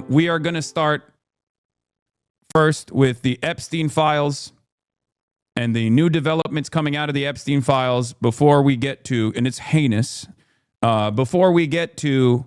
We are going to start first with the Epstein files and the new developments coming out of the Epstein files before we get to, and it's heinous, before we get to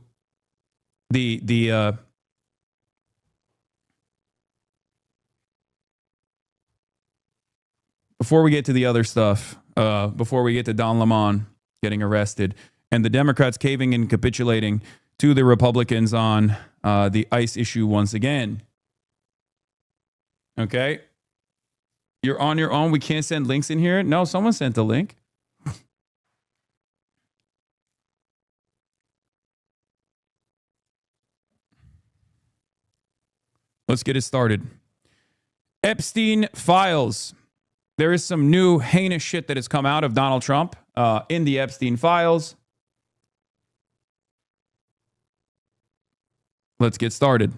before we get to the other stuff, before we get to Don Lemon getting arrested and the Democrats caving and capitulating to the Republicans on the ICE issue once again. Okay? You're on your own. We can't send links in here. No, someone sent a link. Let's get it started. Epstein files. There is some new heinous shit that has come out of Donald Trump in the Epstein files. Let's get started.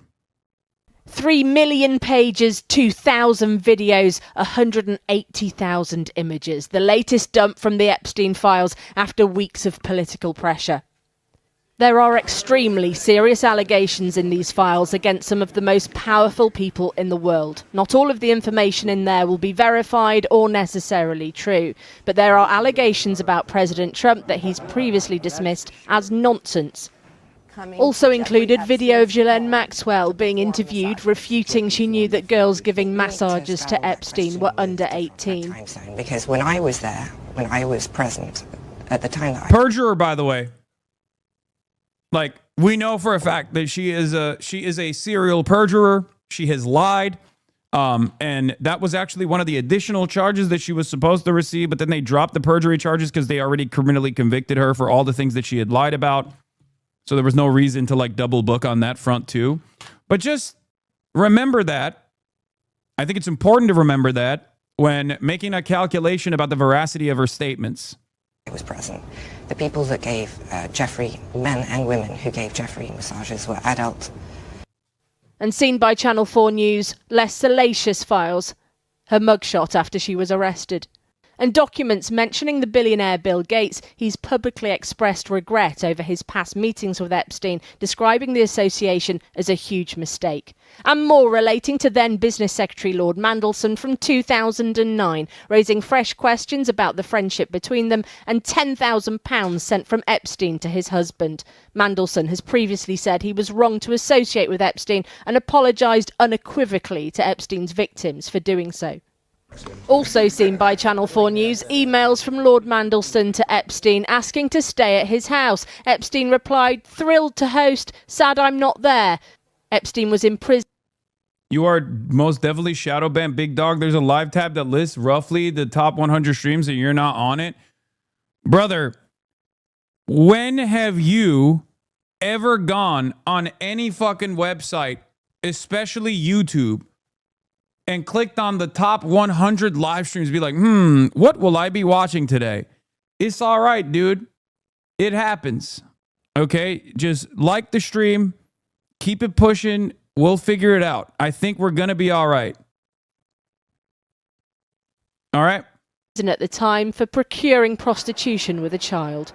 3 million pages, 2,000 videos, 180,000 images. The latest dump from the Epstein files after weeks of political pressure. There are extremely serious allegations in these files against some of the most powerful people in the world. Not all of the information in there will be verified or necessarily true, but there are allegations about President Trump that he's previously dismissed as nonsense. Also included video of Ghislaine Maxwell being interviewed, refuting she knew that girls giving massages to Epstein were under 18. Because when I was there, when I was present, at the time that Perjurer, by the way. Like, we know for a fact that she is a serial perjurer. She has lied. And that was actually one of the additional charges that she was supposed to receive, but then they dropped the perjury charges because they already criminally convicted her for all the things that she had lied about. So there was no reason to like double book on that front too. But just remember that. I think it's important to remember that when making a calculation about the veracity of her statements. I was present. The people that gave Jeffrey, men and women who gave Jeffrey massages were adult. And seen by Channel 4 News, less salacious files. Her mugshot after she was arrested. And documents mentioning the billionaire Bill Gates. He's publicly expressed regret over his past meetings with Epstein, describing the association as a huge mistake. And more relating to then Business Secretary Lord Mandelson from 2009, raising fresh questions about the friendship between them, and £10,000 sent from Epstein to his husband. Mandelson has previously said he was wrong to associate with Epstein and apologised unequivocally to Epstein's victims for doing so. Also seen by Channel 4 News, emails from Lord Mandelson to Epstein asking to stay at his house. Epstein replied, "Thrilled to host, sad I'm not there." Epstein was in prison. You are most definitely shadow banned, big dog. There's a live tab that lists roughly the top 100 streams and you're not on it. Brother, when have you ever gone on any fucking website, especially YouTube, and clicked on the top 100 live streams, be like, what will I be watching today? It's all right, dude. It happens. Okay? Just like the stream. Keep it pushing. We'll figure it out. I think we're going to be all right. All right? At the time for procuring prostitution with a child.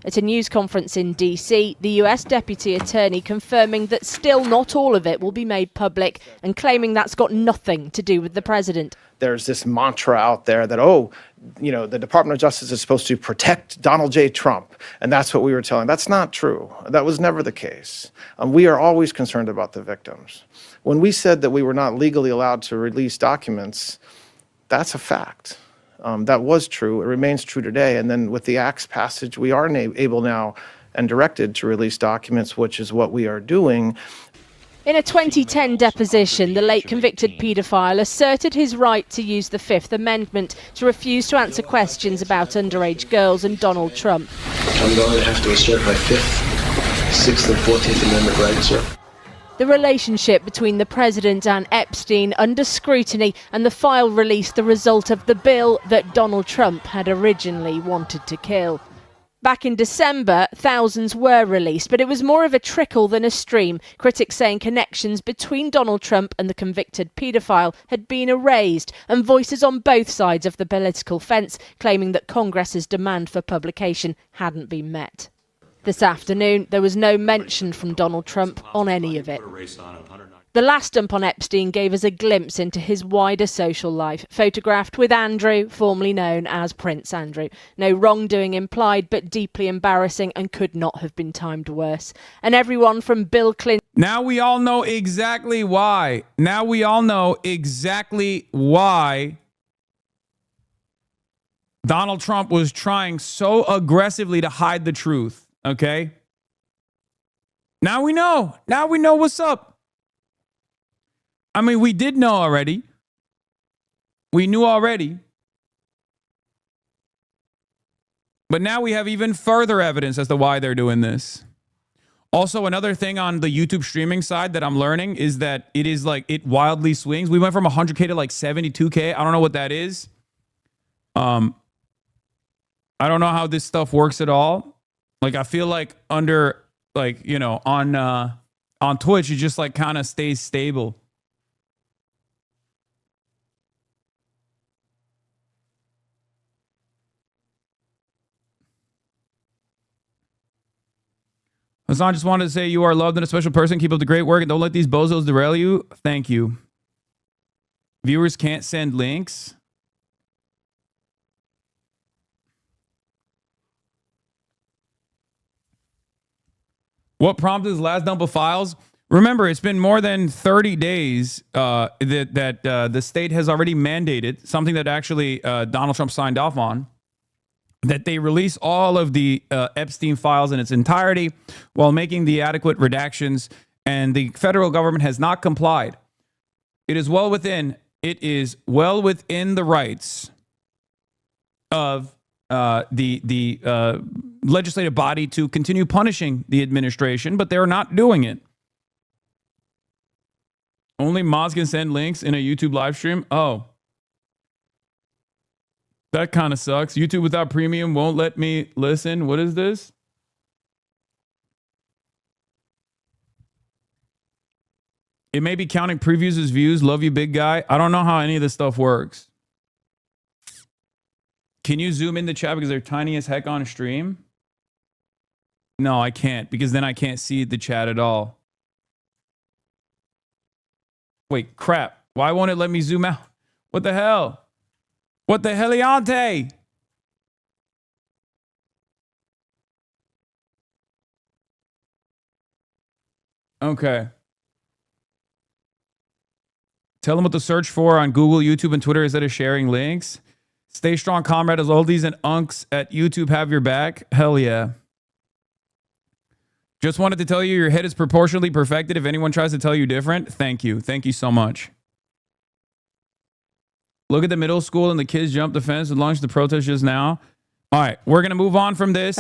At a news conference in DC, the US Deputy Attorney confirming that still not all of it will be made public and claiming that's got nothing to do with the president. There's this mantra out there that, the Department of Justice is supposed to protect Donald J. Trump. And that's what we were telling. That's not true. That was never the case. We are always concerned about the victims. When we said that we were not legally allowed to release documents, that's a fact. That was true. It remains true today. And then with the Act's passage, we are able now and directed to release documents, which is what we are doing. In a 2010 deposition, the late convicted paedophile asserted his right to use the Fifth Amendment to refuse to answer questions about underage girls and Donald Trump. I'm going to have to assert my Fifth, Sixth, and 14th Amendment rights, sir. The relationship between the president and Epstein under scrutiny, and the file released the result of the bill that Donald Trump had originally wanted to kill. Back in December, thousands were released, but it was more of a trickle than a stream. Critics saying connections between Donald Trump and the convicted paedophile had been erased, and voices on both sides of the political fence claiming that Congress's demand for publication hadn't been met. This afternoon, there was no mention from Donald Trump on any of it. The last dump on Epstein gave us a glimpse into his wider social life, photographed with Andrew, formerly known as Prince Andrew. No wrongdoing implied, but deeply embarrassing and could not have been timed worse. And everyone from Bill Clinton... Now we all know exactly why. Now we all know exactly why Donald Trump was trying so aggressively to hide the truth, okay? Now we know. Now we know what's up. I mean, we did know already. We knew already. But now we have even further evidence as to why they're doing this. Also, another thing on the YouTube streaming side that I'm learning is that it is like, it wildly swings. We went from 100K to like 72K. I don't know what that is. I don't know how this stuff works at all. Like, I feel like under, like, you know, on Twitch, it just like kind of stays stable. Hasan, just wanted to say you are loved and a special person. Keep up the great work and don't let these bozos derail you. Thank you. Viewers can't send links. What prompted his last dump of files? Remember, it's been more than 30 days that the state has already mandated, something that actually Donald Trump signed off on, that they release all of the Epstein files in its entirety while making the adequate redactions, and the federal government has not complied. It is well within the rights of the legislative body to continue punishing the administration, but they're not doing it. Only mods can send links in a YouTube live stream. Oh. That kind of sucks. YouTube without premium won't let me listen. What is this? It may be counting previews as views. Love you, big guy. I don't know how any of this stuff works. Can you zoom in the chat because they're tiny as heck on stream? No, I can't, because then I can't see the chat at all. Wait, crap. Why won't it let me zoom out? What the hell? What the heliante? Okay. Tell them what to search for on Google, YouTube, and Twitter instead of sharing links. Stay strong, comrade, as oldies and unks at YouTube have your back. Hell yeah. Just wanted to tell you your head is proportionally perfected. If anyone tries to tell you different, thank you. Thank you so much. Look at the middle school and the kids jump the fence and launched the protest just now. All right, we're going to move on from this.